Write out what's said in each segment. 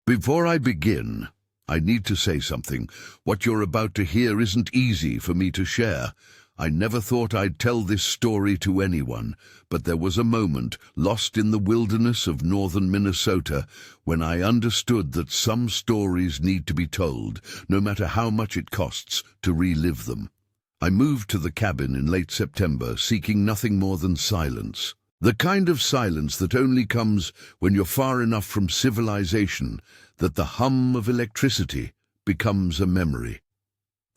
Before I begin, I need to say something. What you're about to hear isn't easy for me to share. I never thought I'd tell this story to anyone, but there was a moment, lost in the wilderness of northern Minnesota, when I understood that some stories need to be told, no matter how much it costs to relive them. I moved to the cabin in late September, seeking nothing more than silence. The kind of silence that only comes when you're far enough from civilization that the hum of electricity becomes a memory.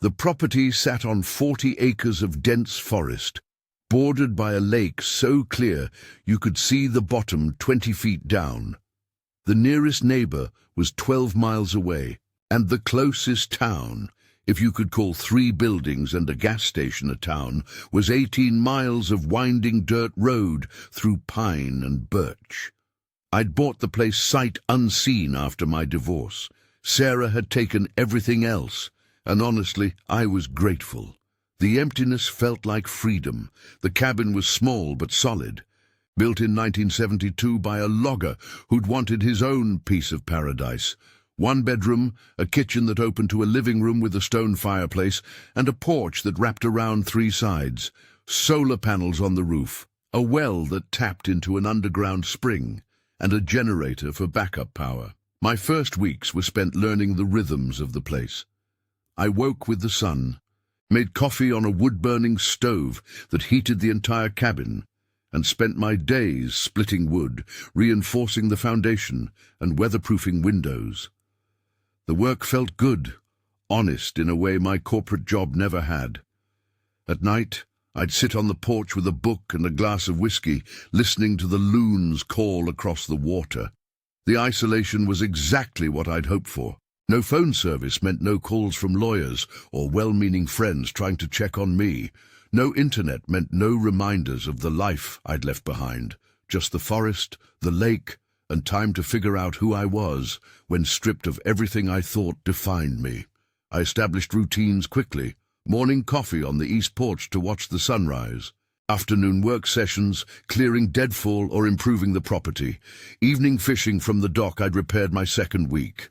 The property sat on 40 acres of dense forest, bordered by a lake so clear you could see the bottom 20 feet down. The nearest neighbor was 12 miles away, and the closest town, if you could call 3 buildings and a gas station a town, was 18 miles of winding dirt road through pine and birch. I'd bought the place sight unseen after my divorce. Sarah had taken everything else, and honestly, I was grateful. The emptiness felt like freedom. The cabin was small but solid, built in 1972 by a logger who'd wanted his own piece of paradise. 1 bedroom, a kitchen that opened to a living room with a stone fireplace, and a porch that wrapped around 3 sides. Solar panels on the roof, a well that tapped into an underground spring, and a generator for backup power. My first weeks were spent learning the rhythms of the place. I woke with the sun, made coffee on a wood-burning stove that heated the entire cabin, and spent my days splitting wood, reinforcing the foundation, and weatherproofing windows. The work felt good, honest in a way my corporate job never had. At night, I'd sit on the porch with a book and a glass of whiskey, listening to the loons call across the water. The isolation was exactly what I'd hoped for. No phone service meant no calls from lawyers or well-meaning friends trying to check on me. No internet meant no reminders of the life I'd left behind. Just the forest, the lake, and time to figure out who I was when stripped of everything I thought defined me. I established routines quickly. Morning coffee on the east porch to watch the sunrise. Afternoon work sessions, clearing deadfall or improving the property. Evening fishing from the dock I'd repaired my second week.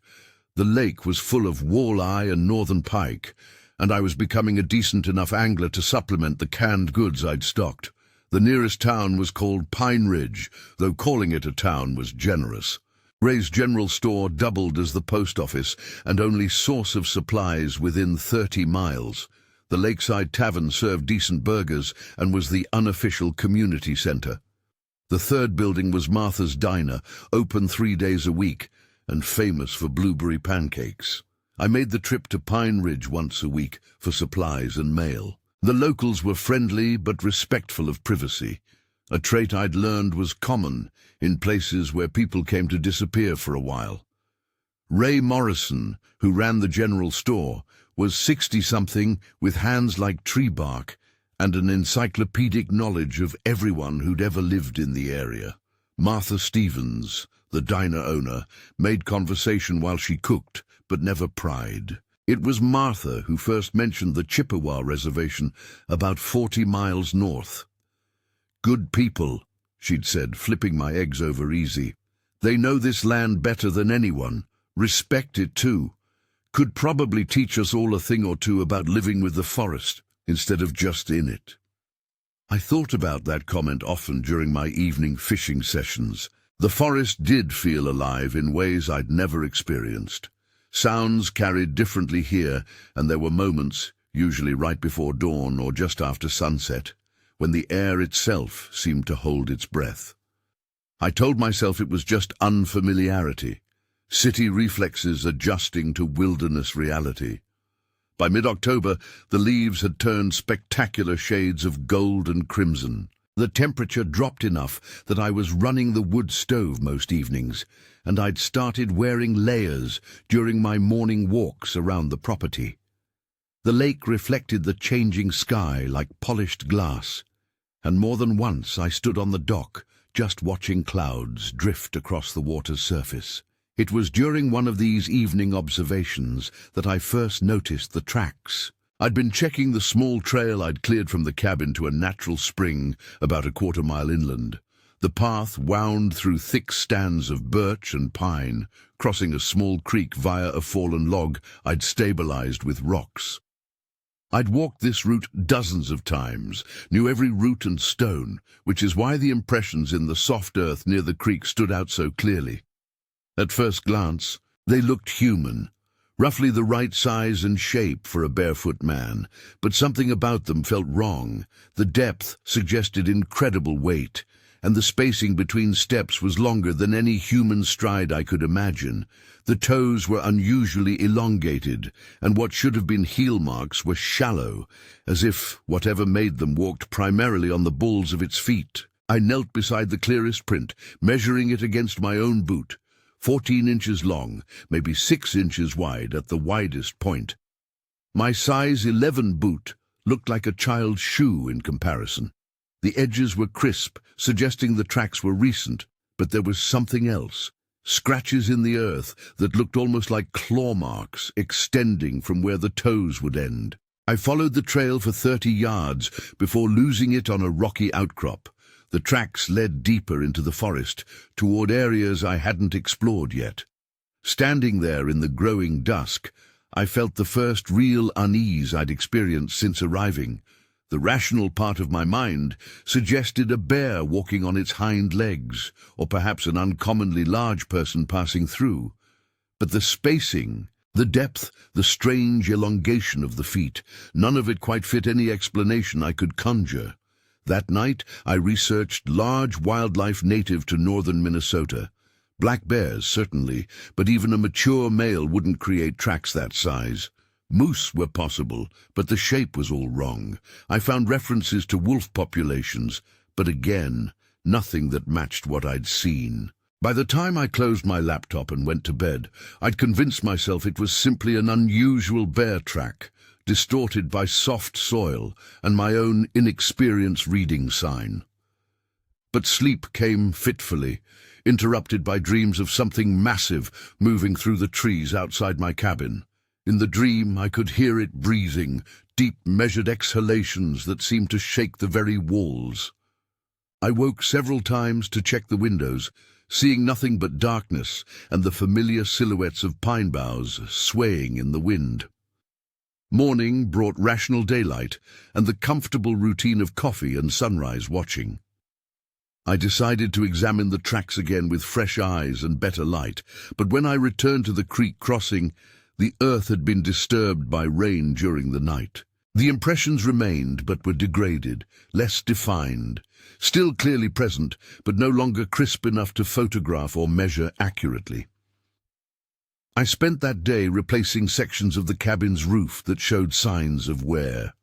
The lake was full of walleye and northern pike, and I was becoming a decent enough angler to supplement the canned goods I'd stocked. The nearest town was called Pine Ridge, though calling it a town was generous. Ray's general store doubled as the post office and only source of supplies within 30 miles. The Lakeside Tavern served decent burgers and was the unofficial community center. The third building was Martha's Diner, open 3 days a week, and famous for blueberry pancakes. I made the trip to Pine Ridge once a week for supplies and mail. The locals were friendly but respectful of privacy, a trait I'd learned was common in places where people came to disappear for a while. Ray Morrison, who ran the general store, was 60-something with hands like tree bark and an encyclopedic knowledge of everyone who'd ever lived in the area. Martha Stevens, the diner owner, made conversation while she cooked, but never pried. It was Martha who first mentioned the Chippewa Reservation about 40 miles north. "Good people," she'd said, flipping my eggs over easy. "They know this land better than anyone. Respect it too. Could probably teach us all a thing or two about living with the forest instead of just in it." I thought about that comment often during my evening fishing sessions. The forest did feel alive in ways I'd never experienced. Sounds carried differently here, and there were moments, usually right before dawn or just after sunset, when the air itself seemed to hold its breath. I told myself it was just unfamiliarity, city reflexes adjusting to wilderness reality. By mid-October, the leaves had turned spectacular shades of gold and crimson. The temperature dropped enough that I was running the wood stove most evenings, and I'd started wearing layers during my morning walks around the property. The lake reflected the changing sky like polished glass, and more than once I stood on the dock, just watching clouds drift across the water's surface. It was during one of these evening observations that I first noticed the tracks. I'd been checking the small trail I'd cleared from the cabin to a natural spring about a quarter-mile inland. The path wound through thick stands of birch and pine, crossing a small creek via a fallen log I'd stabilized with rocks. I'd walked this route dozens of times, knew every root and stone, which is why the impressions in the soft earth near the creek stood out so clearly. At first glance, they looked human, roughly the right size and shape for a barefoot man, but something about them felt wrong. The depth suggested incredible weight, and the spacing between steps was longer than any human stride I could imagine. The toes were unusually elongated, and what should have been heel marks were shallow, as if whatever made them walked primarily on the balls of its feet. I knelt beside the clearest print, measuring it against my own boot, 14 inches long, maybe 6 inches wide at the widest point. My size 11 boot looked like a child's shoe in comparison. The edges were crisp, suggesting the tracks were recent, but there was something else. Scratches in the earth that looked almost like claw marks extending from where the toes would end. I followed the trail for 30 yards before losing it on a rocky outcrop. The tracks led deeper into the forest, toward areas I hadn't explored yet. Standing there in the growing dusk, I felt the first real unease I'd experienced since arriving. The rational part of my mind suggested a bear walking on its hind legs, or perhaps an uncommonly large person passing through. But the spacing, the depth, the strange elongation of the feet, none of it quite fit any explanation I could conjure. That night, I researched large wildlife native to northern Minnesota. Black bears, certainly, but even a mature male wouldn't create tracks that size. Moose were possible, but the shape was all wrong. I found references to wolf populations, but again, nothing that matched what I'd seen. By the time I closed my laptop and went to bed, I'd convinced myself it was simply an unusual bear track, distorted by soft soil and my own inexperienced reading sign. But sleep came fitfully, interrupted by dreams of something massive moving through the trees outside my cabin. In the dream, I could hear it breathing, deep, measured exhalations that seemed to shake the very walls. I woke several times to check the windows, seeing nothing but darkness and the familiar silhouettes of pine boughs swaying in the wind. Morning brought rational daylight and the comfortable routine of coffee and sunrise watching. I decided to examine the tracks again with fresh eyes and better light, but when I returned to the creek crossing, the earth had been disturbed by rain during the night. The impressions remained, but were degraded, less defined, still clearly present, but no longer crisp enough to photograph or measure accurately. I spent that day replacing sections of the cabin's roof that showed signs of wear.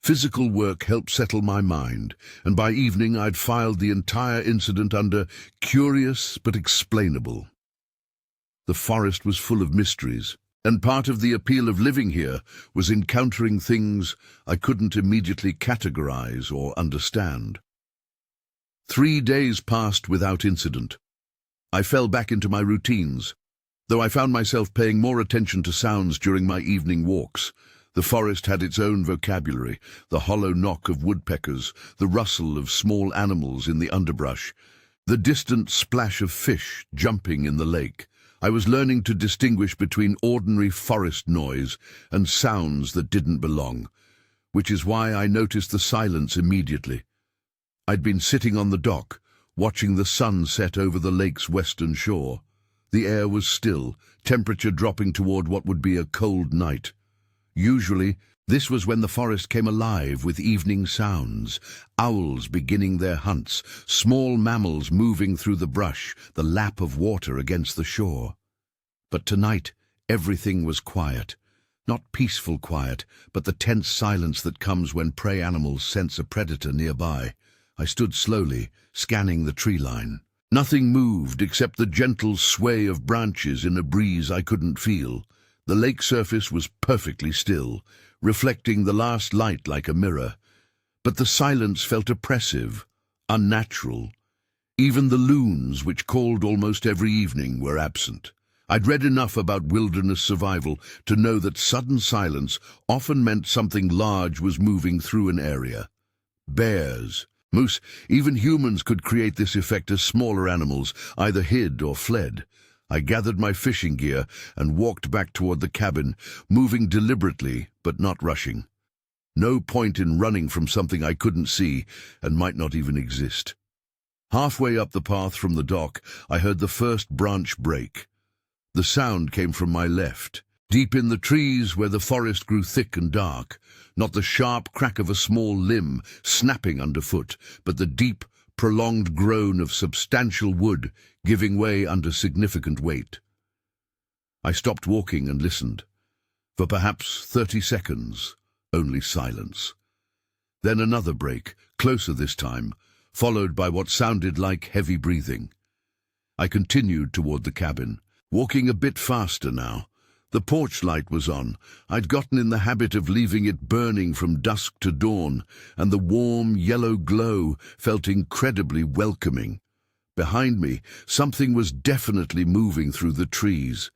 Physical work helped settle my mind, and by evening I'd filed the entire incident under curious but explainable. The forest was full of mysteries, and part of the appeal of living here was encountering things I couldn't immediately categorize or understand. 3 days passed without incident. I fell back into my routines, though I found myself paying more attention to sounds during my evening walks. The forest had its own vocabulary, the hollow knock of woodpeckers, the rustle of small animals in the underbrush, the distant splash of fish jumping in the lake. I was learning to distinguish between ordinary forest noise and sounds that didn't belong, which is why I noticed the silence immediately. I'd been sitting on the dock, watching the sun set over the lake's western shore. The air was still, temperature dropping toward what would be a cold night. Usually, this was when the forest came alive with evening sounds, owls beginning their hunts, small mammals moving through the brush, the lap of water against the shore. But tonight, everything was quiet. Not peaceful quiet, but the tense silence that comes when prey animals sense a predator nearby. I stood slowly, scanning the tree line. Nothing moved except the gentle sway of branches in a breeze I couldn't feel. The lake surface was perfectly still, reflecting the last light like a mirror. But the silence felt oppressive, unnatural. Even the loons, which called almost every evening, were absent. I'd read enough about wilderness survival to know that sudden silence often meant something large was moving through an area. Bears, Moose, even humans could create this effect as smaller animals either hid or fled. I gathered my fishing gear and walked back toward the cabin, moving deliberately but not rushing. No point in running from something I couldn't see and might not even exist. Halfway up the path from the dock, I heard the first branch break. The sound came from my left, deep in the trees where the forest grew thick and dark. Not the sharp crack of a small limb snapping underfoot, but the deep, prolonged groan of substantial wood giving way under significant weight. I stopped walking and listened. For perhaps 30 seconds, only silence. Then another break, closer this time, followed by what sounded like heavy breathing. I continued toward the cabin, walking a bit faster now. The porch light was on. I'd gotten in the habit of leaving it burning from dusk to dawn, and the warm yellow glow felt incredibly welcoming. Behind me, something was definitely moving through the trees.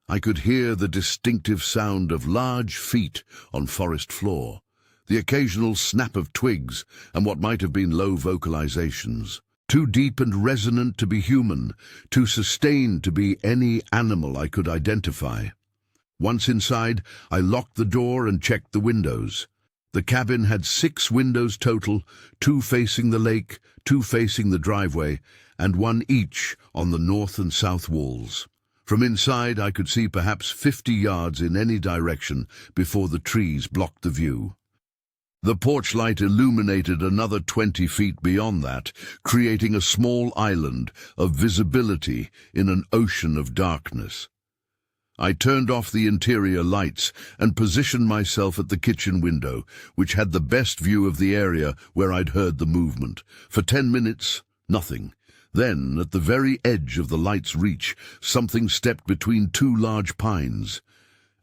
I could hear the distinctive sound of large feet on forest floor, the occasional snap of twigs, and what might have been low vocalizations. Too deep and resonant to be human, too sustained to be any animal I could identify. Once inside, I locked the door and checked the windows. The cabin had 6 windows total, 2 facing the lake, 2 facing the driveway, and 1 each on the north and south walls. From inside, I could see perhaps 50 yards in any direction before the trees blocked the view. The porch light illuminated another 20 feet beyond that, creating a small island of visibility in an ocean of darkness. I turned off the interior lights and positioned myself at the kitchen window, which had the best view of the area where I'd heard the movement. For 10 minutes, nothing. Then, at the very edge of the light's reach, something stepped between 2 large pines.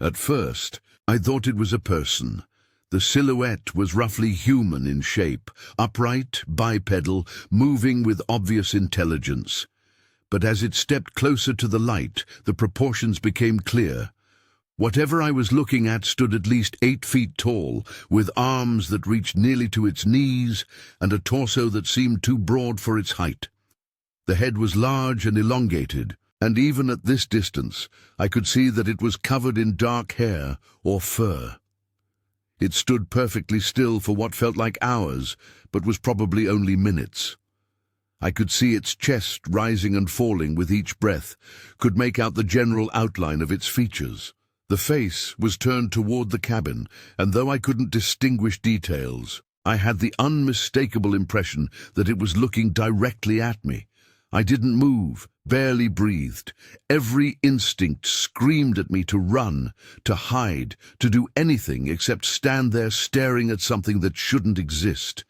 At first, I thought it was a person. The silhouette was roughly human in shape, upright, bipedal, moving with obvious intelligence. But as it stepped closer to the light, the proportions became clear. Whatever I was looking at stood at least 8 feet tall, with arms that reached nearly to its knees and a torso that seemed too broad for its height. The head was large and elongated, and even at this distance, I could see that it was covered in dark hair or fur. It stood perfectly still for what felt like hours, but was probably only minutes. I could see its chest rising and falling with each breath, could make out the general outline of its features. The face was turned toward the cabin, and though I couldn't distinguish details, I had the unmistakable impression that it was looking directly at me. I didn't move, barely breathed. Every instinct screamed at me to run, to hide, to do anything except stand there staring at something that shouldn't exist.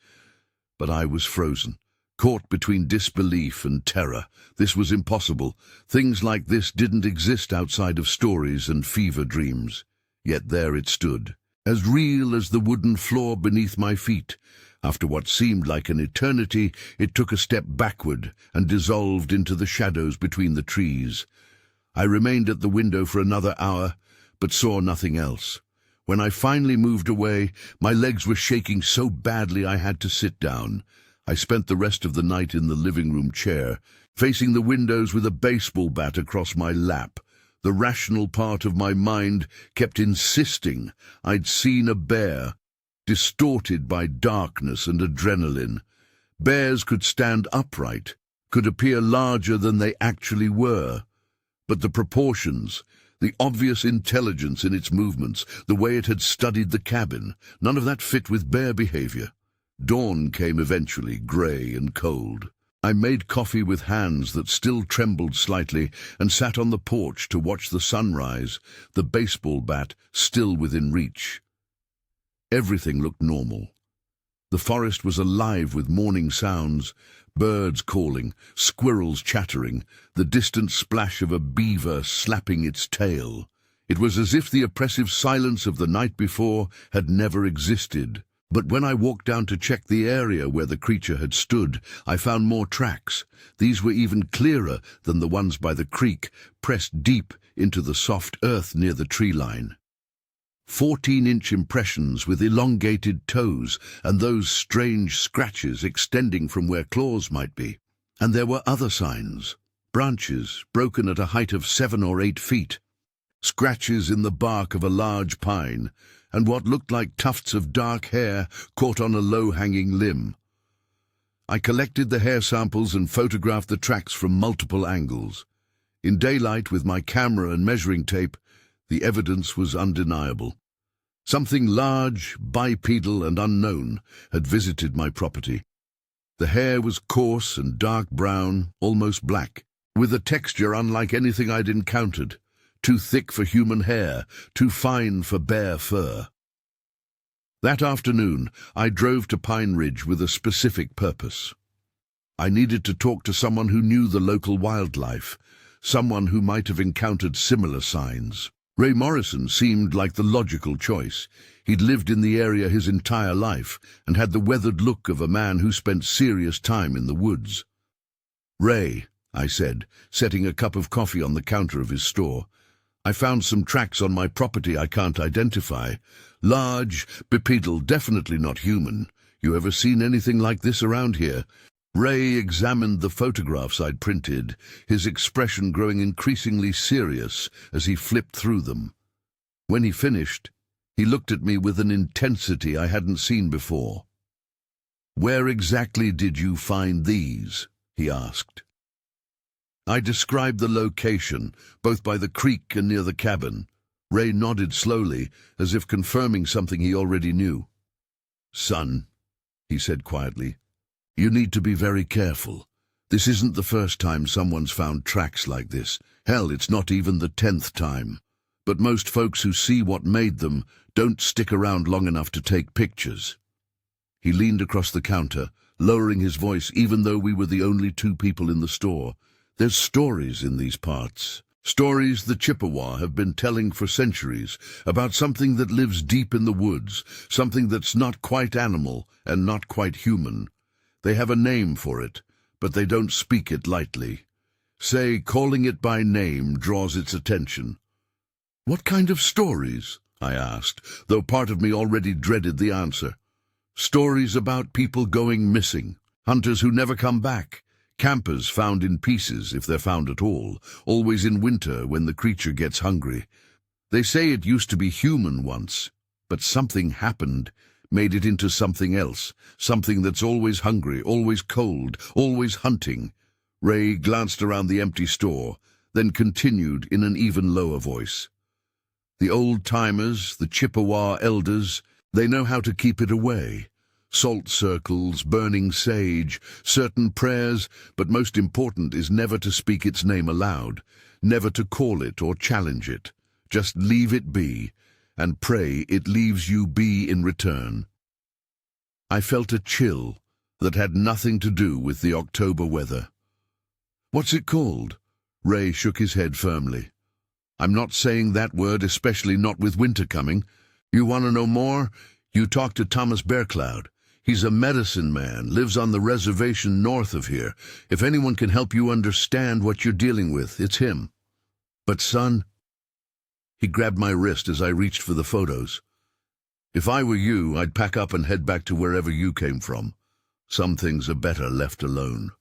But I was frozen. Caught between disbelief and terror. This was impossible. Things like this didn't exist outside of stories and fever dreams. Yet there it stood, as real as the wooden floor beneath my feet. After what seemed like an eternity, it took a step backward and dissolved into the shadows between the trees. I remained at the window for another hour, but saw nothing else. When I finally moved away, my legs were shaking so badly I had to sit down. I spent the rest of the night in the living room chair, facing the windows with a baseball bat across my lap. The rational part of my mind kept insisting I'd seen a bear, distorted by darkness and adrenaline. Bears could stand upright, could appear larger than they actually were. But the proportions, the obvious intelligence in its movements, the way it had studied the cabin, none of that fit with bear behavior. Dawn came eventually, grey and cold. I made coffee with hands that still trembled slightly and sat on the porch to watch the sunrise, the baseball bat still within reach. Everything looked normal. The forest was alive with morning sounds, birds calling, squirrels chattering, the distant splash of a beaver slapping its tail. It was as if the oppressive silence of the night before had never existed. But when I walked down to check the area where the creature had stood, I found more tracks. These were even clearer than the ones by the creek, pressed deep into the soft earth near the tree line. 14-inch impressions with elongated toes and those strange scratches extending from where claws might be. And there were other signs. Branches broken at a height of 7 or 8 feet. Scratches in the bark of a large pine, and what looked like tufts of dark hair caught on a low-hanging limb. I collected the hair samples and photographed the tracks from multiple angles. In daylight, with my camera and measuring tape, the evidence was undeniable. Something large, bipedal, and unknown had visited my property. The hair was coarse and dark brown, almost black, with a texture unlike anything I'd encountered. Too thick for human hair, too fine for bear fur. That afternoon, I drove to Pine Ridge with a specific purpose. I needed to talk to someone who knew the local wildlife, someone who might have encountered similar signs. Ray Morrison seemed like the logical choice. He'd lived in the area his entire life and had the weathered look of a man who spent serious time in the woods. "Ray," I said, setting a cup of coffee on the counter of his store, "I found some tracks on my property I can't identify. Large, bipedal, definitely not human. You ever seen anything like this around here?" Ray examined the photographs I'd printed, his expression growing increasingly serious as he flipped through them. When he finished, he looked at me with an intensity I hadn't seen before. "Where exactly did you find these?" he asked. I described the location, both by the creek and near the cabin. Ray nodded slowly, as if confirming something he already knew. "Son," he said quietly, "you need to be very careful. This isn't the first time someone's found tracks like this. Hell, it's not even the 10th time. But most folks who see what made them don't stick around long enough to take pictures." He leaned across the counter, lowering his voice even though we were the only 2 people in the store. "There's stories in these parts. Stories the Chippewa have been telling for centuries about something that lives deep in the woods, something that's not quite animal and not quite human. They have a name for it, but they don't speak it lightly. Say, calling it by name draws its attention." "What kind of stories?" I asked, though part of me already dreaded the answer. "Stories about people going missing, hunters who never come back, campers found in pieces if they're found at all, always in winter when the creature gets hungry. They say it used to be human once, but something happened, made it into something else, something that's always hungry, always cold, always hunting." Ray glanced around the empty store, then continued in an even lower voice. "The old-timers, the Chippewa elders, they know how to keep it away. Salt circles, burning sage, certain prayers, but most important is never to speak its name aloud, never to call it or challenge it. Just leave it be, and pray it leaves you be in return." I felt a chill that had nothing to do with the October weather. "What's it called?" Ray shook his head firmly. "I'm not saying that word, especially not with winter coming. You want to know more? You talk to Thomas Bearcloud. He's a medicine man, lives on the reservation north of here. If anyone can help you understand what you're dealing with, it's him. But son," he grabbed my wrist as I reached for the photos, "if I were you, I'd pack up and head back to wherever you came from. Some things are better left alone."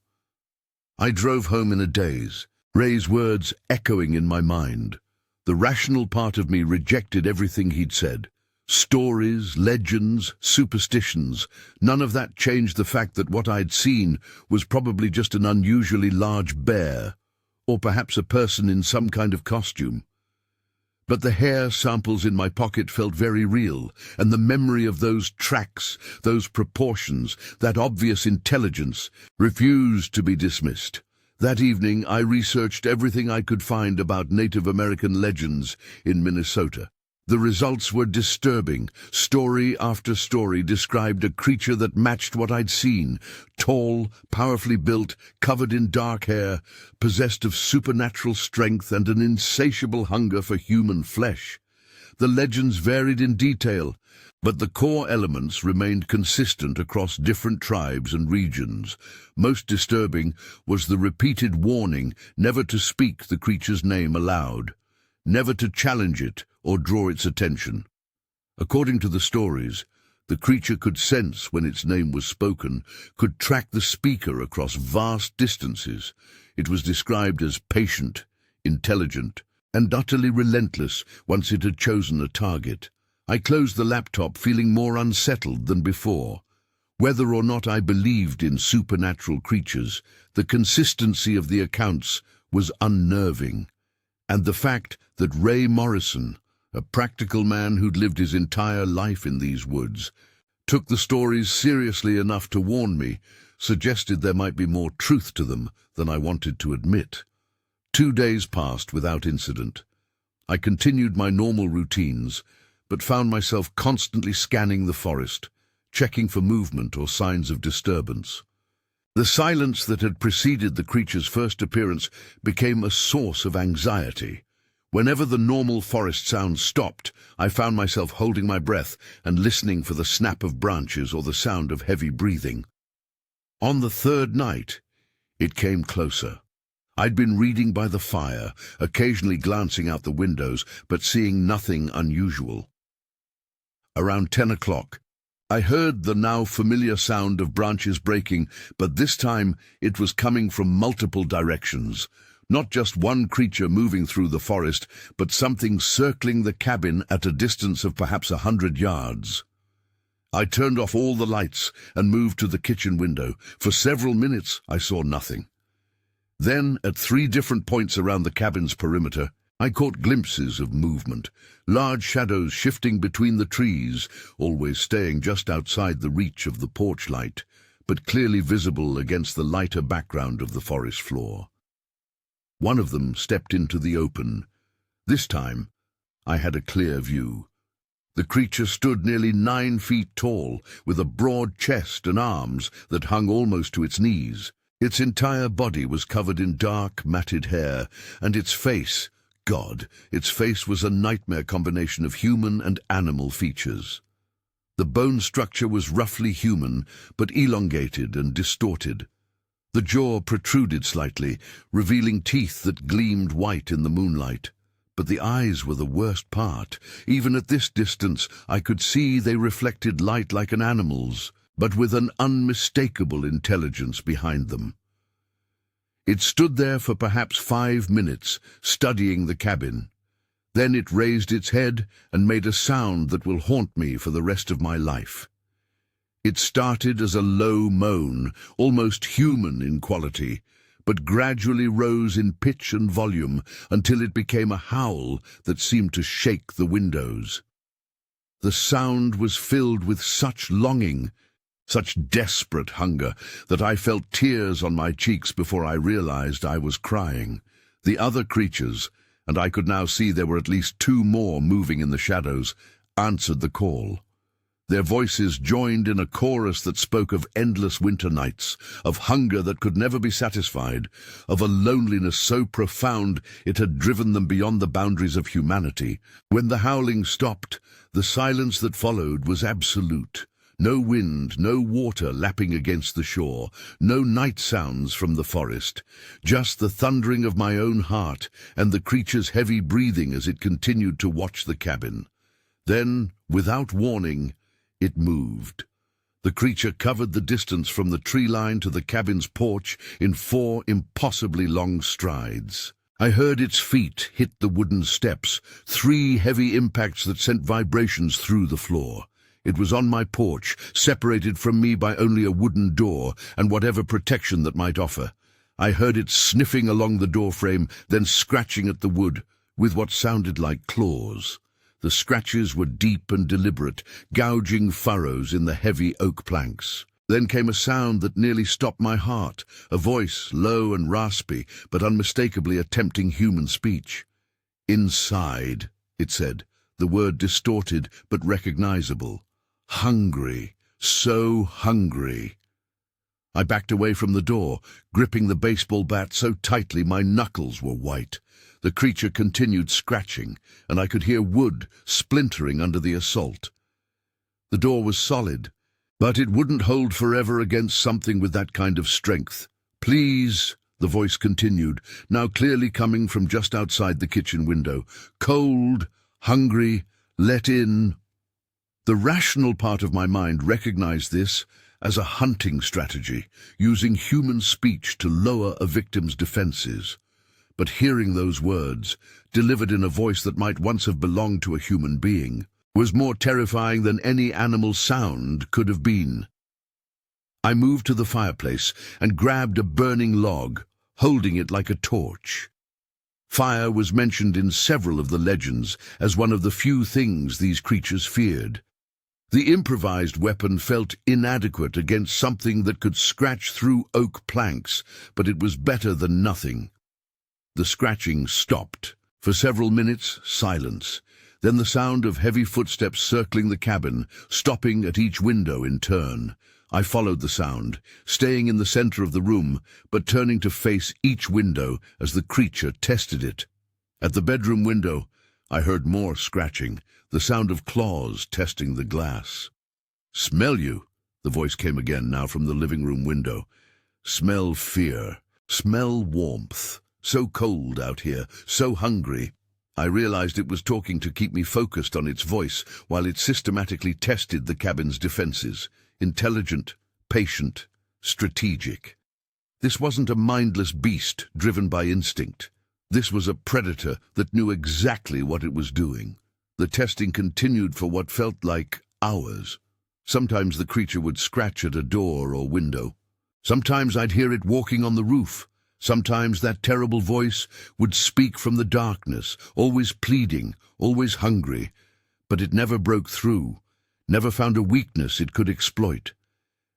I drove home in a daze, Ray's words echoing in my mind. The rational part of me rejected everything he'd said. Stories, legends, superstitions, none of that changed the fact that what I'd seen was probably just an unusually large bear, or perhaps a person in some kind of costume. But the hair samples in my pocket felt very real, and the memory of those tracks, those proportions, that obvious intelligence, refused to be dismissed. That evening I researched everything I could find about Native American legends in Minnesota. The results were disturbing. Story after story described a creature that matched what I'd seen. Tall, powerfully built, covered in dark hair, possessed of supernatural strength and an insatiable hunger for human flesh. The legends varied in detail, but the core elements remained consistent across different tribes and regions. Most disturbing was the repeated warning never to speak the creature's name aloud, never to challenge it or draw its attention. According to the stories, the creature could sense when its name was spoken, could track the speaker across vast distances. It was described as patient, intelligent, and utterly relentless once it had chosen a target. I closed the laptop feeling more unsettled than before. Whether or not I believed in supernatural creatures, the consistency of the accounts was unnerving. And the fact that Ray Morrison, a practical man who'd lived his entire life in these woods, took the stories seriously enough to warn me, suggested there might be more truth to them than I wanted to admit. 2 days passed without incident. I continued my normal routines, but found myself constantly scanning the forest, checking for movement or signs of disturbance. The silence that had preceded the creature's first appearance became a source of anxiety. Whenever the normal forest sounds stopped, I found myself holding my breath and listening for the snap of branches or the sound of heavy breathing. On the third night, it came closer. I'd been reading by the fire, occasionally glancing out the windows, but seeing nothing unusual. Around 10 o'clock, I heard the now familiar sound of branches breaking, but this time it was coming from multiple directions. Not just one creature moving through the forest, but something circling the cabin at a distance of perhaps 100 yards. I turned off all the lights and moved to the kitchen window. For several minutes, I saw nothing. Then, at 3 different points around the cabin's perimeter, I caught glimpses of movement, large shadows shifting between the trees, always staying just outside the reach of the porch light, but clearly visible against the lighter background of the forest floor. One of them stepped into the open. This time, I had a clear view. The creature stood nearly 9 feet tall, with a broad chest and arms that hung almost to its knees. Its entire body was covered in dark, matted hair, and its face, its face was a nightmare combination of human and animal features. The bone structure was roughly human, but elongated and distorted. The jaw protruded slightly, revealing teeth that gleamed white in the moonlight. But the eyes were the worst part. Even at this distance, I could see they reflected light like an animal's, but with an unmistakable intelligence behind them. It stood there for perhaps 5 minutes, studying the cabin. Then it raised its head and made a sound that will haunt me for the rest of my life. It started as a low moan, almost human in quality, but gradually rose in pitch and volume until it became a howl that seemed to shake the windows. The sound was filled with such longing, such desperate hunger, that I felt tears on my cheeks before I realized I was crying. The other creatures, and I could now see there were at least 2 more moving in the shadows, answered the call. Their voices joined in a chorus that spoke of endless winter nights, of hunger that could never be satisfied, of a loneliness so profound it had driven them beyond the boundaries of humanity. When the howling stopped, the silence that followed was absolute. No wind, no water lapping against the shore, no night sounds from the forest, just the thundering of my own heart and the creature's heavy breathing as it continued to watch the cabin. Then, without warning, it moved. The creature covered the distance from the tree line to the cabin's porch in 4 impossibly long strides. I heard its feet hit the wooden steps, 3 heavy impacts that sent vibrations through the floor. It was on my porch, separated from me by only a wooden door and whatever protection that might offer. I heard it sniffing along the doorframe, then scratching at the wood with what sounded like claws. The scratches were deep and deliberate, gouging furrows in the heavy oak planks. Then came a sound that nearly stopped my heart, a voice, low and raspy, but unmistakably attempting human speech. "Inside," it said, the word distorted but recognizable. "Hungry, so hungry." I backed away from the door, gripping the baseball bat so tightly my knuckles were white. The creature continued scratching, and I could hear wood splintering under the assault. The door was solid, but it wouldn't hold forever against something with that kind of strength. "Please," the voice continued, now clearly coming from just outside the kitchen window. "Cold, hungry, let in." The rational part of my mind recognized this as a hunting strategy, using human speech to lower a victim's defenses. But hearing those words, delivered in a voice that might once have belonged to a human being, was more terrifying than any animal sound could have been. I moved to the fireplace and grabbed a burning log, holding it like a torch. Fire was mentioned in several of the legends as one of the few things these creatures feared. The improvised weapon felt inadequate against something that could scratch through oak planks, but it was better than nothing. The scratching stopped. For several minutes, silence. Then the sound of heavy footsteps circling the cabin, stopping at each window in turn. I followed the sound, staying in the center of the room, but turning to face each window as the creature tested it. At the bedroom window, I heard more scratching, the sound of claws testing the glass. "Smell you," the voice came again, now from the living room window. "Smell fear. Smell warmth. So cold out here, so hungry." I realized it was talking to keep me focused on its voice while it systematically tested the cabin's defenses. Intelligent, patient, strategic. This wasn't a mindless beast driven by instinct. This was a predator that knew exactly what it was doing. The testing continued for what felt like hours. Sometimes the creature would scratch at a door or window. Sometimes I'd hear it walking on the roof. Sometimes that terrible voice would speak from the darkness, always pleading, always hungry. But it never broke through, never found a weakness it could exploit.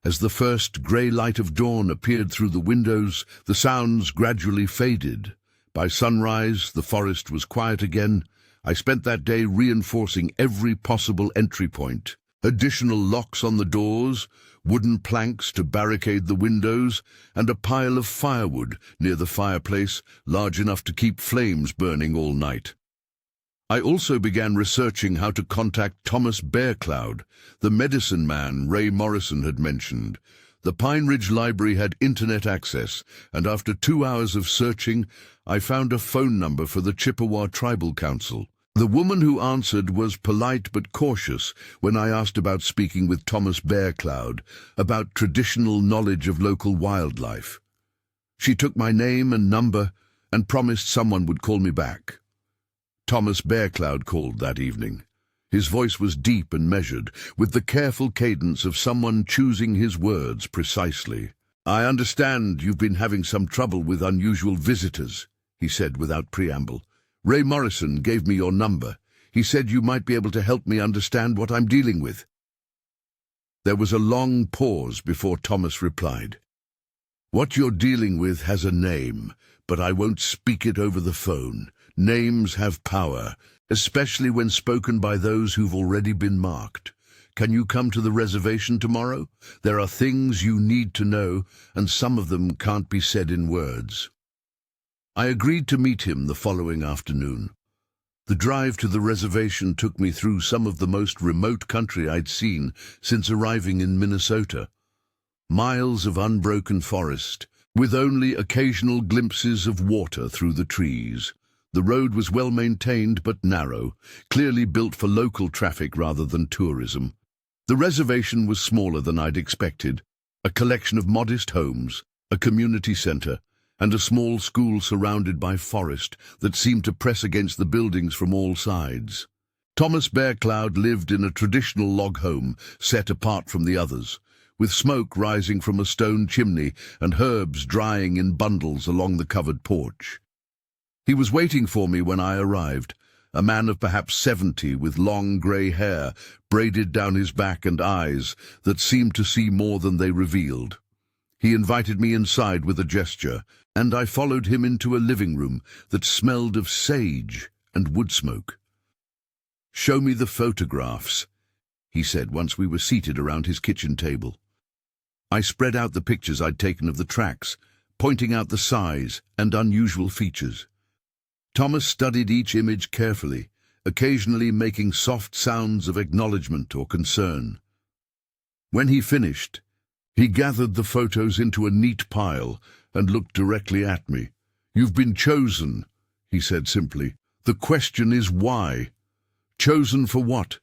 As the first grey light of dawn appeared through the windows, the sounds gradually faded. By sunrise, the forest was quiet again. I spent that day reinforcing every possible entry point. Additional locks on the doors, wooden planks to barricade the windows, and a pile of firewood near the fireplace, large enough to keep flames burning all night. I also began researching how to contact Thomas Bearcloud, the medicine man Ray Morrison had mentioned. The Pine Ridge Library had internet access, and after 2 hours of searching, I found a phone number for the Chippewa Tribal Council. The woman who answered was polite but cautious when I asked about speaking with Thomas Bearcloud, about traditional knowledge of local wildlife. She took my name and number and promised someone would call me back. Thomas Bearcloud called that evening. His voice was deep and measured, with the careful cadence of someone choosing his words precisely. "I understand you've been having some trouble with unusual visitors," he said without preamble. "Ray Morrison gave me your number. He said you might be able to help me understand what I'm dealing with." There was a long pause before Thomas replied. "What you're dealing with has a name, but I won't speak it over the phone. Names have power, especially when spoken by those who've already been marked. Can you come to the reservation tomorrow? There are things you need to know, and some of them can't be said in words." I agreed to meet him the following afternoon. The drive to the reservation took me through some of the most remote country I'd seen since arriving in Minnesota. Miles of unbroken forest, with only occasional glimpses of water through the trees. The road was well maintained but narrow, clearly built for local traffic rather than tourism. The reservation was smaller than I'd expected, a collection of modest homes, a community center, and a small school surrounded by forest that seemed to press against the buildings from all sides. Thomas Bearcloud lived in a traditional log home set apart from the others, with smoke rising from a stone chimney and herbs drying in bundles along the covered porch. He was waiting for me when I arrived, a man of perhaps 70 with long grey hair braided down his back and eyes that seemed to see more than they revealed. He invited me inside with a gesture, and I followed him into a living room that smelled of sage and wood smoke. "Show me the photographs," he said once we were seated around his kitchen table. I spread out the pictures I'd taken of the tracks, pointing out the size and unusual features. Thomas studied each image carefully, occasionally making soft sounds of acknowledgement or concern. When he finished, he gathered the photos into a neat pile and looked directly at me. "You've been chosen," he said simply. "The question is why? Chosen for what?"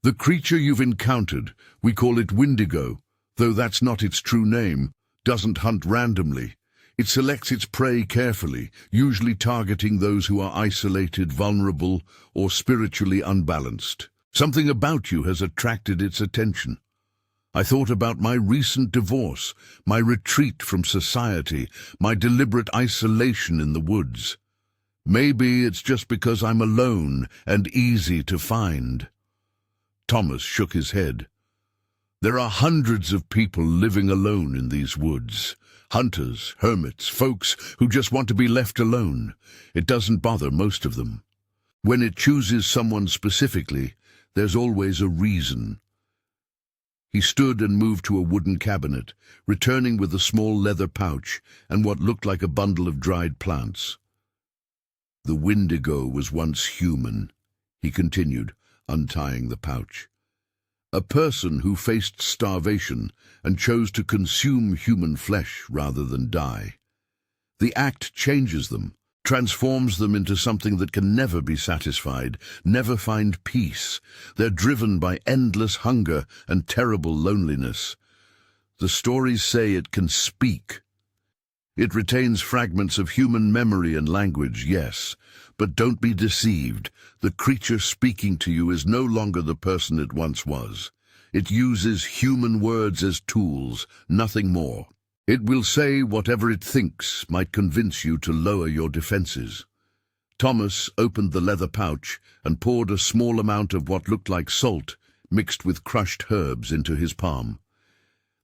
The creature you've encountered, we call it Wendigo, though that's not its true name, doesn't hunt randomly. It selects its prey carefully, usually targeting those who are isolated, vulnerable, or spiritually unbalanced. Something about you has attracted its attention. I thought about my recent divorce, my retreat from society, my deliberate isolation in the woods. Maybe it's just because I'm alone and easy to find. Thomas shook his head. There are hundreds of people living alone in these woods. Hunters, hermits, folks who just want to be left alone. It doesn't bother most of them. When it chooses someone specifically, there's always a reason. He stood and moved to a wooden cabinet, returning with a small leather pouch and what looked like a bundle of dried plants. The Wendigo was once human, he continued, untying the pouch. A person who faced starvation and chose to consume human flesh rather than die. The act changes them, transforms them into something that can never be satisfied, never find peace. They're driven by endless hunger and terrible loneliness. The stories say it can speak. It retains fragments of human memory and language, yes, but don't be deceived. The creature speaking to you is no longer the person it once was. It uses human words as tools, nothing more. It will say whatever it thinks might convince you to lower your defenses. Thomas opened the leather pouch and poured a small amount of what looked like salt, mixed with crushed herbs, into his palm.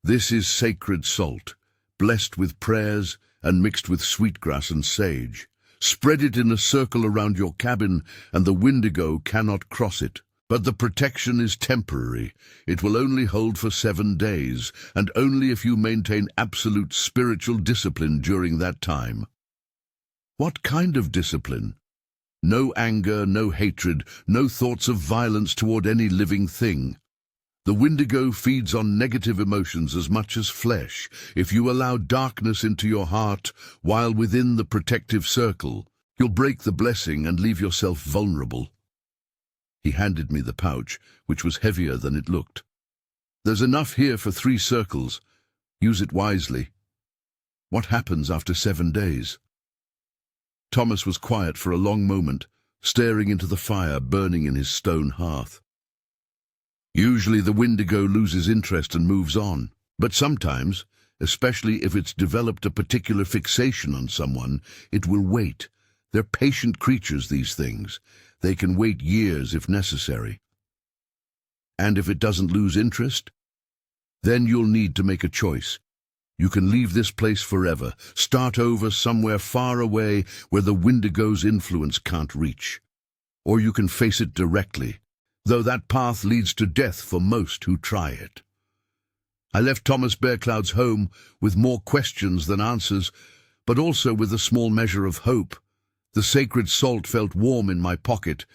This is sacred salt, blessed with prayers and mixed with sweetgrass and sage. Spread it in a circle around your cabin, and the Wendigo cannot cross it. But the protection is temporary. It will only hold for 7 days, and only if you maintain absolute spiritual discipline during that time. What kind of discipline? No anger, no hatred, no thoughts of violence toward any living thing. The Wendigo feeds on negative emotions as much as flesh. If you allow darkness into your heart while within the protective circle, you'll break the blessing and leave yourself vulnerable. He handed me the pouch, which was heavier than it looked. There's enough here for 3 circles. Use it wisely. What happens after 7 days? Thomas was quiet for a long moment, staring into the fire burning in his stone hearth. Usually the Wendigo loses interest and moves on, but sometimes, especially if it's developed a particular fixation on someone, it will wait. They're patient creatures, these things. They can wait years if necessary. And if it doesn't lose interest, then you'll need to make a choice. You can leave this place forever, start over somewhere far away where the Wendigo's influence can't reach. Or you can face it directly, though that path leads to death for most who try it. I left Thomas Bearcloud's home with more questions than answers, but also with a small measure of hope. The sacred salt felt warm in my pocket,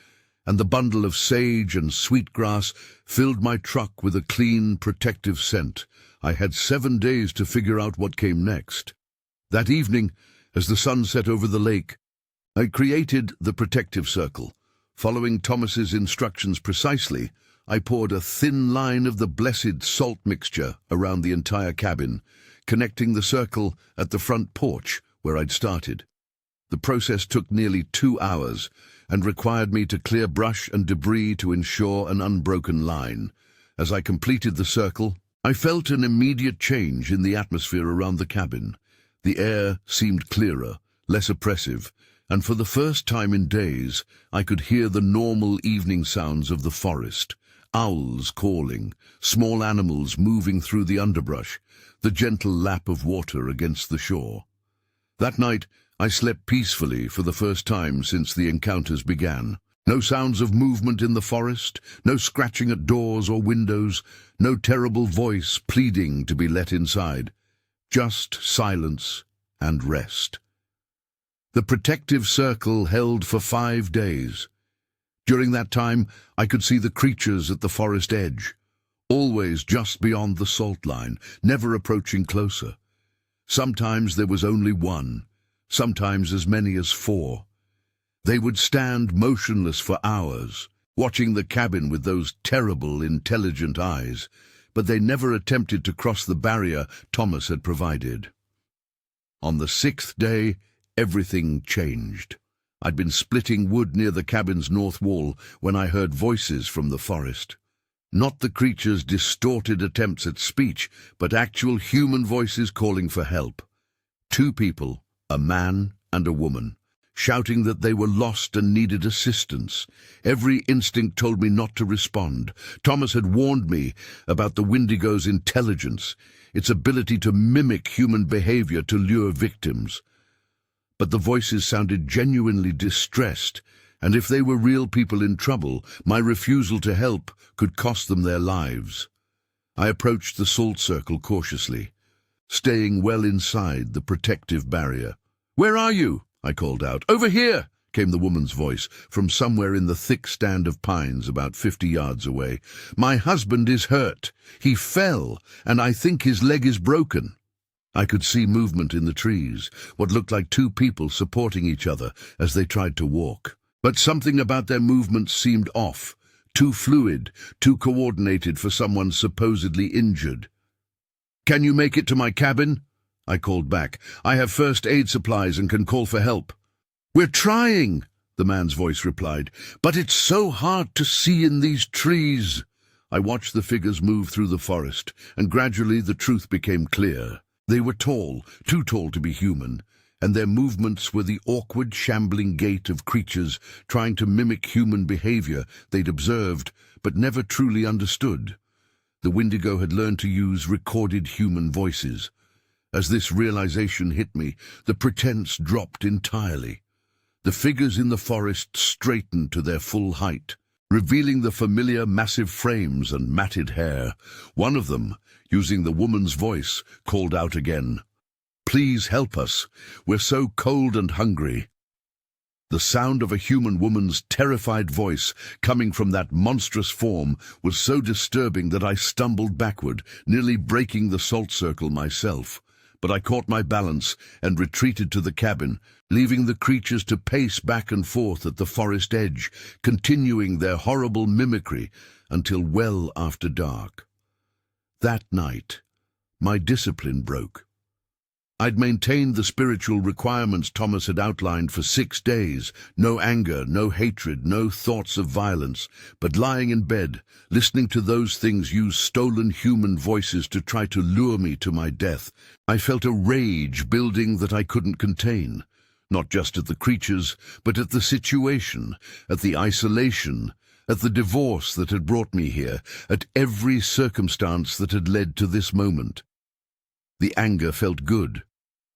and the bundle of sage and sweetgrass filled my truck with a clean, protective scent. I had 7 days to figure out what came next. That evening, as the sun set over the lake, I created the protective circle. Following Thomas's instructions precisely, I poured a thin line of the blessed salt mixture around the entire cabin, connecting the circle at the front porch where I'd started. The process took nearly 2 hours and required me to clear brush and debris to ensure an unbroken line. As I completed the circle, I felt an immediate change in the atmosphere around the cabin. The air seemed clearer, less oppressive, and for the first time in days, I could hear the normal evening sounds of the forest. Owls calling, small animals moving through the underbrush, the gentle lap of water against the shore. That night, I slept peacefully for the first time since the encounters began. No sounds of movement in the forest, no scratching at doors or windows, no terrible voice pleading to be let inside. Just silence and rest. The protective circle held for 5 days. During that time, I could see the creatures at the forest edge, always just beyond the salt line, never approaching closer. Sometimes there was only one, sometimes as many as 4. They would stand motionless for hours, watching the cabin with those terrible, intelligent eyes, but they never attempted to cross the barrier Thomas had provided. On the 6th day, everything changed. I'd been splitting wood near the cabin's north wall when I heard voices from the forest. Not the creature's distorted attempts at speech, but actual human voices calling for help. 2 people, a man and a woman, shouting that they were lost and needed assistance. Every instinct told me not to respond. Thomas had warned me about the Wendigo's intelligence, its ability to mimic human behavior to lure victims. But the voices sounded genuinely distressed, and if they were real people in trouble, my refusal to help could cost them their lives. I approached the salt circle cautiously, staying well inside the protective barrier. "Where are you?" I called out. "Over here," came the woman's voice from somewhere in the thick stand of pines about 50 yards away. "My husband is hurt. He fell, and I think his leg is broken." I could see movement in the trees, what looked like 2 people supporting each other as they tried to walk. But something about their movements seemed off, too fluid, too coordinated for someone supposedly injured. "Can you make it to my cabin?" I called back. "I have first aid supplies and can call for help." "We're trying," the man's voice replied, "but it's so hard to see in these trees." I watched the figures move through the forest, and gradually the truth became clear. They were tall, too tall to be human, and their movements were the awkward, shambling gait of creatures trying to mimic human behavior they'd observed but never truly understood. The Wendigo had learned to use recorded human voices. As this realization hit me, the pretense dropped entirely. The figures in the forest straightened to their full height, revealing the familiar massive frames and matted hair. One of them, using the woman's voice, called out again, "Please help us. We're so cold and hungry." The sound of a human woman's terrified voice coming from that monstrous form was so disturbing that I stumbled backward, nearly breaking the salt circle myself. But I caught my balance and retreated to the cabin, leaving the creatures to pace back and forth at the forest edge, continuing their horrible mimicry until well after dark. That night, my discipline broke. I'd maintained the spiritual requirements Thomas had outlined for 6 days. No anger, no hatred, no thoughts of violence. But lying in bed, listening to those things use stolen human voices to try to lure me to my death, I felt a rage building that I couldn't contain. Not just at the creatures, but at the situation, at the isolation, at the divorce that had brought me here, at every circumstance that had led to this moment. The anger felt good.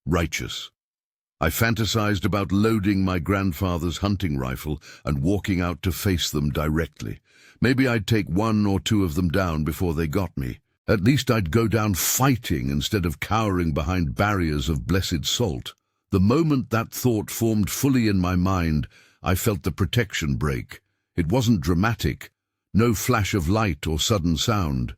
Righteous. I fantasized about loading my grandfather's hunting rifle and walking out to face them directly. Maybe I'd take 1 or 2 of them down before they got me. At least I'd go down fighting instead of cowering behind barriers of blessed salt. The moment that thought formed fully in my mind, I felt the protection break. It wasn't dramatic, no flash of light or sudden sound.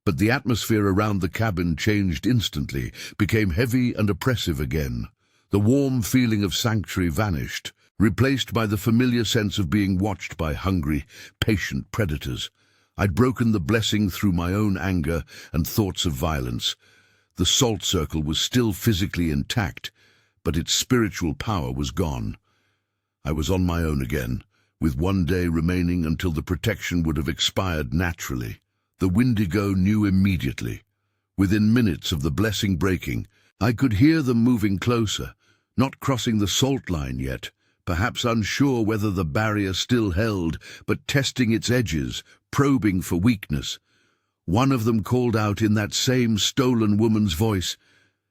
But the atmosphere around the cabin changed instantly, became heavy and oppressive again. The warm feeling of sanctuary vanished, replaced by the familiar sense of being watched by hungry, patient predators. I'd broken the blessing through my own anger and thoughts of violence. The salt circle was still physically intact, but its spiritual power was gone. I was on my own again, with 1 day remaining until the protection would have expired naturally. The Wendigo knew immediately. Within minutes of the blessing breaking, I could hear them moving closer, not crossing the salt line yet, perhaps unsure whether the barrier still held, but testing its edges, probing for weakness. One of them called out in that same stolen woman's voice,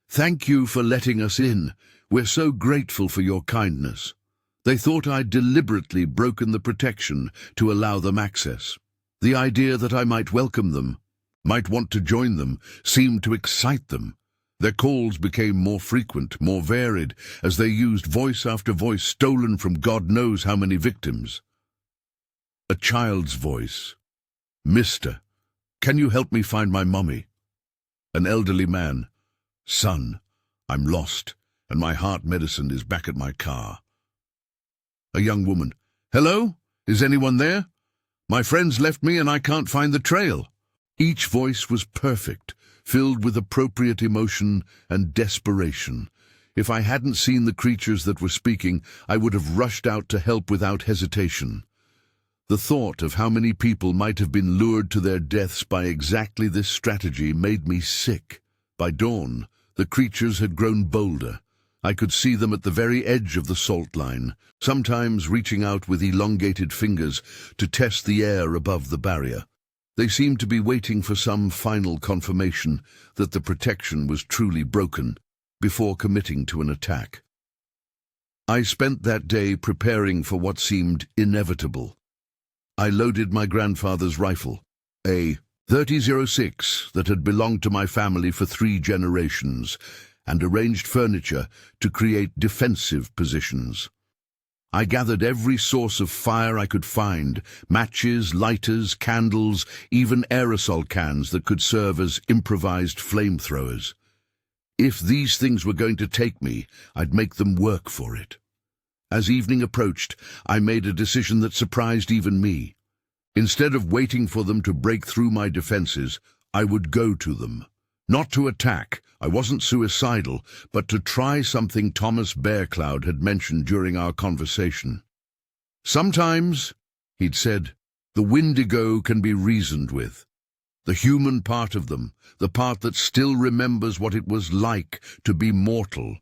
"Thank you for letting us in. We're so grateful for your kindness." They thought I'd deliberately broken the protection to allow them access. The idea that I might welcome them, might want to join them, seemed to excite them. Their calls became more frequent, more varied, as they used voice after voice stolen from God knows how many victims. A child's voice. "Mister, can you help me find my mummy?" An elderly man. "Son, I'm lost, and my heart medicine is back at my car." A young woman. "Hello? Is anyone there?" My friends left me and I can't find the trail." Each voice was perfect, filled with appropriate emotion and desperation. If I hadn't seen the creatures that were speaking, I would have rushed out to help without hesitation. The thought of how many people might have been lured to their deaths by exactly this strategy made me sick. By dawn, the creatures had grown bolder. I could see them at the very edge of the salt line, sometimes reaching out with elongated fingers to test the air above the barrier. They seemed to be waiting for some final confirmation that the protection was truly broken before committing to an attack. I spent that day preparing for what seemed inevitable. I loaded my grandfather's rifle, a .30-06 that had belonged to my family for 3 generations, and arranged furniture to create defensive positions. I gathered every source of fire I could find: matches, lighters, candles, even aerosol cans that could serve as improvised flamethrowers. If these things were going to take me, I'd make them work for it. As evening approached, I made a decision that surprised even me. Instead of waiting for them to break through my defenses, I would go to them. Not to attack, I wasn't suicidal, but to try something Thomas Bearcloud had mentioned during our conversation. "Sometimes," he'd said, "the Wendigo can be reasoned with. The human part of them, the part that still remembers what it was like to be mortal,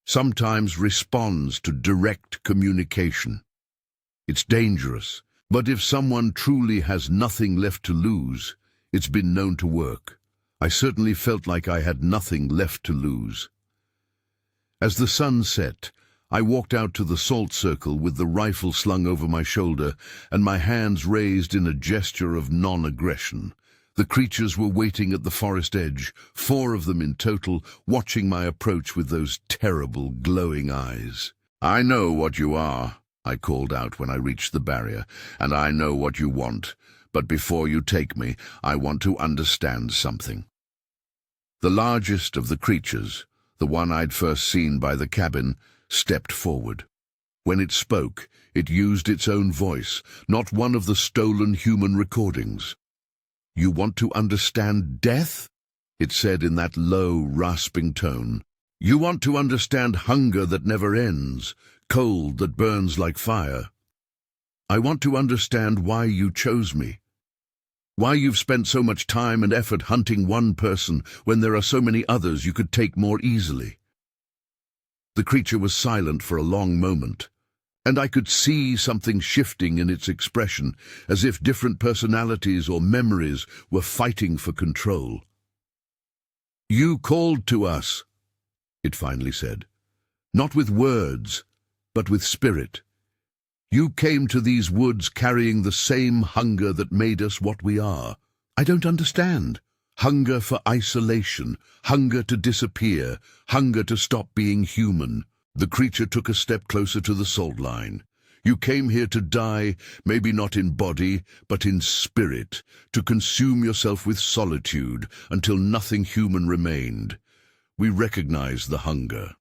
sometimes responds to direct communication. It's dangerous, but if someone truly has nothing left to lose, it's been known to work." I certainly felt like I had nothing left to lose. As the sun set, I walked out to the salt circle with the rifle slung over my shoulder and my hands raised in a gesture of non-aggression. The creatures were waiting at the forest edge, 4 of them in total, watching my approach with those terrible glowing eyes. "I know what you are," I called out when I reached the barrier, "and I know what you want. But before you take me, I want to understand something." The largest of the creatures, the one I'd first seen by the cabin, stepped forward. When it spoke, it used its own voice, not one of the stolen human recordings. "You want to understand death?" it said in that low, rasping tone. "You want to understand hunger that never ends, cold that burns like fire. I want to understand why you chose me. Why you've spent so much time and effort hunting one person when there are so many others you could take more easily." The creature was silent for a long moment, and I could see something shifting in its expression, as if different personalities or memories were fighting for control. "You called to us," it finally said, "not with words, but with spirit. You came to these woods carrying the same hunger that made us what we are. I don't understand. Hunger for isolation, hunger to disappear, hunger to stop being human." The creature took a step closer to the salt line. "You came here to die, maybe not in body, but in spirit, to consume yourself with solitude until nothing human remained. We recognize the hunger."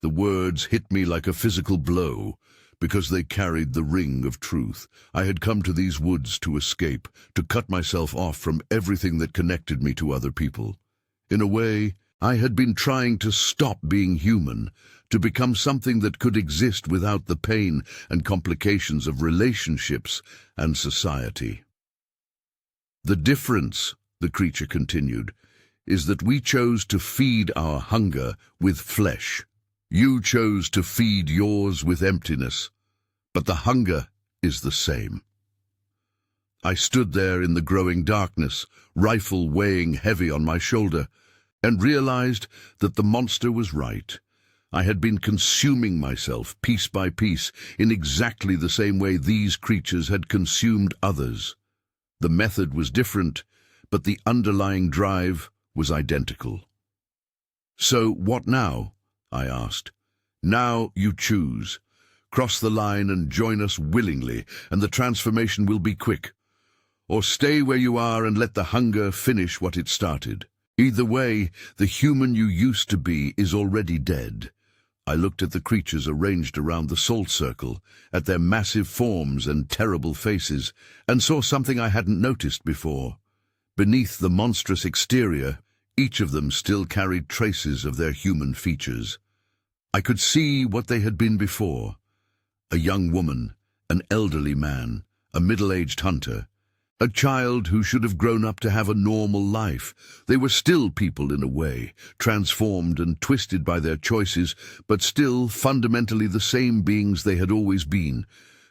The words hit me like a physical blow, because they carried the ring of truth. I had come to these woods to escape, to cut myself off from everything that connected me to other people. In a way, I had been trying to stop being human, to become something that could exist without the pain and complications of relationships and society. "The difference," the creature continued, "is that we chose to feed our hunger with flesh. You chose to feed yours with emptiness, but the hunger is the same." I stood there in the growing darkness, rifle weighing heavy on my shoulder, and realized that the monster was right. I had been consuming myself piece by piece in exactly the same way these creatures had consumed others. The method was different, but the underlying drive was identical. "So what now?" I asked. "Now you choose. Cross the line and join us willingly, and the transformation will be quick. Or stay where you are and let the hunger finish what it started. Either way, the human you used to be is already dead. I looked at the creatures arranged around the salt circle, at their massive forms and terrible faces, and saw something I hadn't noticed before. Beneath the monstrous exterior, each of them still carried traces of their human features. I could see what they had been before: a young woman, an elderly man, a middle-aged hunter, a child who should have grown up to have a normal life. They were still people in a way, transformed and twisted by their choices, but still fundamentally the same beings they had always been,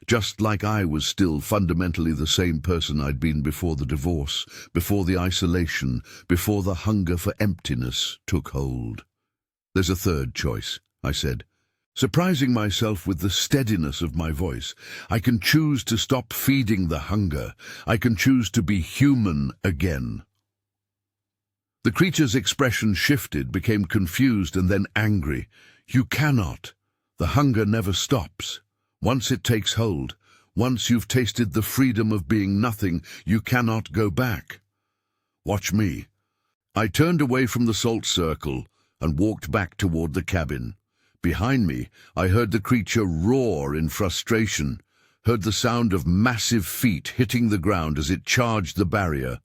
just like I was still fundamentally the same person I'd been before the divorce, before the isolation, before the hunger for emptiness took hold. "There's a third choice," I said, surprising myself with the steadiness of my voice. "I can choose to stop feeding the hunger. I can choose to be human again." The creature's expression shifted, became confused and then angry. "You cannot. The hunger never stops. Once it takes hold, once you've tasted the freedom of being nothing, you cannot go back. Watch me." I turned away from the salt circle and walked back toward the cabin. Behind me, I heard the creature roar in frustration, heard the sound of massive feet hitting the ground as it charged the barrier.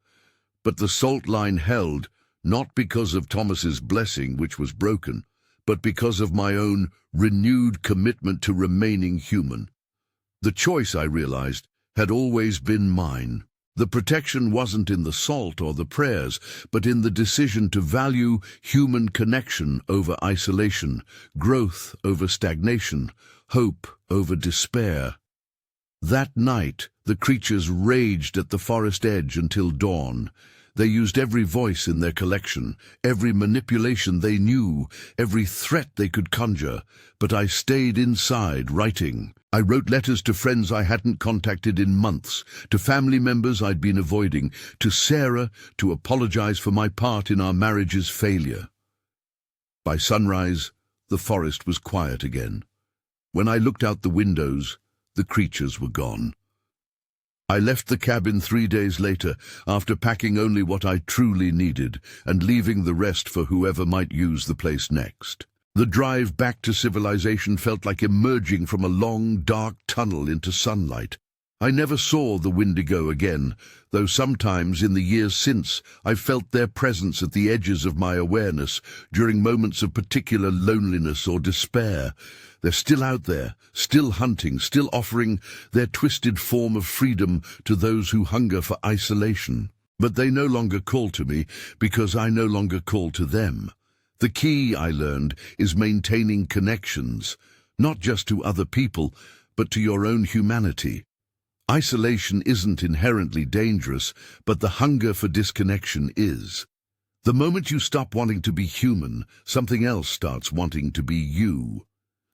But the salt line held, not because of Thomas's blessing, which was broken, but because of my own renewed commitment to remaining human. The choice, I realized, had always been mine. The protection wasn't in the salt or the prayers, but in the decision to value human connection over isolation, growth over stagnation, hope over despair. That night, the creatures raged at the forest edge until dawn. They used every voice in their collection, every manipulation they knew, every threat they could conjure, but I stayed inside, writing. I wrote letters to friends I hadn't contacted in months, to family members I'd been avoiding, to Sarah to apologize for my part in our marriage's failure. By sunrise, the forest was quiet again. When I looked out the windows, the creatures were gone. I left the cabin 3 days later, after packing only what I truly needed and leaving the rest for whoever might use the place next. The drive back to civilization felt like emerging from a long, dark tunnel into sunlight. I never saw the Wendigo again, though sometimes in the years since I've felt their presence at the edges of my awareness during moments of particular loneliness or despair. They're still out there, still hunting, still offering their twisted form of freedom to those who hunger for isolation. But they no longer call to me because I no longer call to them. The key, I learned, is maintaining connections, not just to other people, but to your own humanity. Isolation isn't inherently dangerous, but the hunger for disconnection is. The moment you stop wanting to be human, something else starts wanting to be you.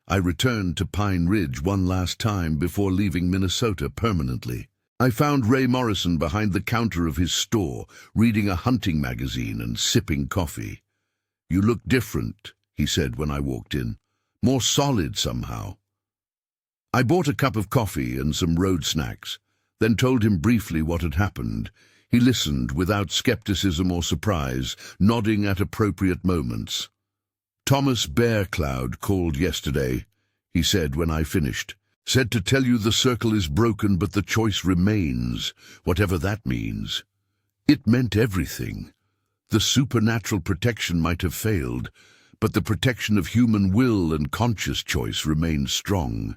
I returned to Pine Ridge one last time before leaving Minnesota permanently. I found Ray Morrison behind the counter of his store, reading a hunting magazine and sipping coffee. "You look different," he said when I walked in. "More solid somehow." I bought a cup of coffee and some road snacks, then told him briefly what had happened. He listened without skepticism or surprise, nodding at appropriate moments. "Thomas Bearcloud called yesterday," he said when I finished. "Said to tell you the circle is broken, but the choice remains, whatever that means." It meant everything. The supernatural protection might have failed, but the protection of human will and conscious choice remained strong.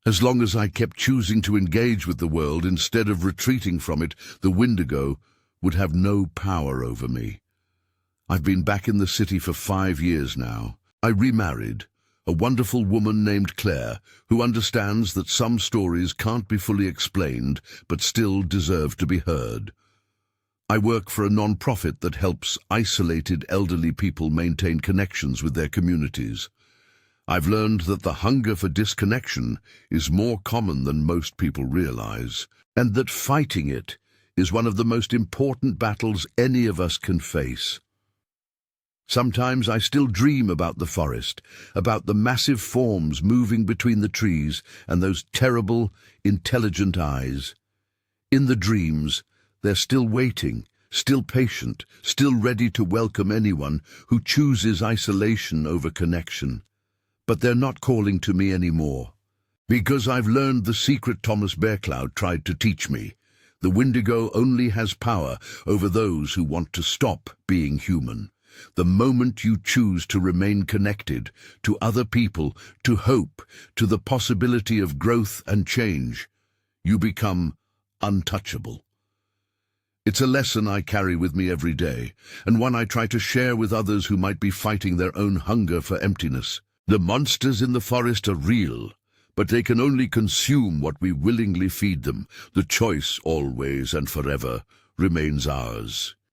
As long as I kept choosing to engage with the world instead of retreating from it, the Wendigo would have no power over me. I've been back in the city for 5 years now. I remarried, a wonderful woman named Claire, who understands that some stories can't be fully explained, but still deserve to be heard. I work for a non-profit that helps isolated elderly people maintain connections with their communities. I've learned that the hunger for disconnection is more common than most people realize, and that fighting it is one of the most important battles any of us can face. Sometimes I still dream about the forest, about the massive forms moving between the trees and those terrible, intelligent eyes. In the dreams, they're still waiting, still patient, still ready to welcome anyone who chooses isolation over connection. but they're not calling to me anymore. Because I've learned the secret Thomas Bearcloud tried to teach me. The Wendigo only has power over those who want to stop being human. The moment you choose to remain connected to other people, to hope, to the possibility of growth and change, you become untouchable. It's a lesson I carry with me every day, and one I try to share with others who might be fighting their own hunger for emptiness. The monsters in the forest are real, but they can only consume what we willingly feed them. The choice, always and forever, remains ours.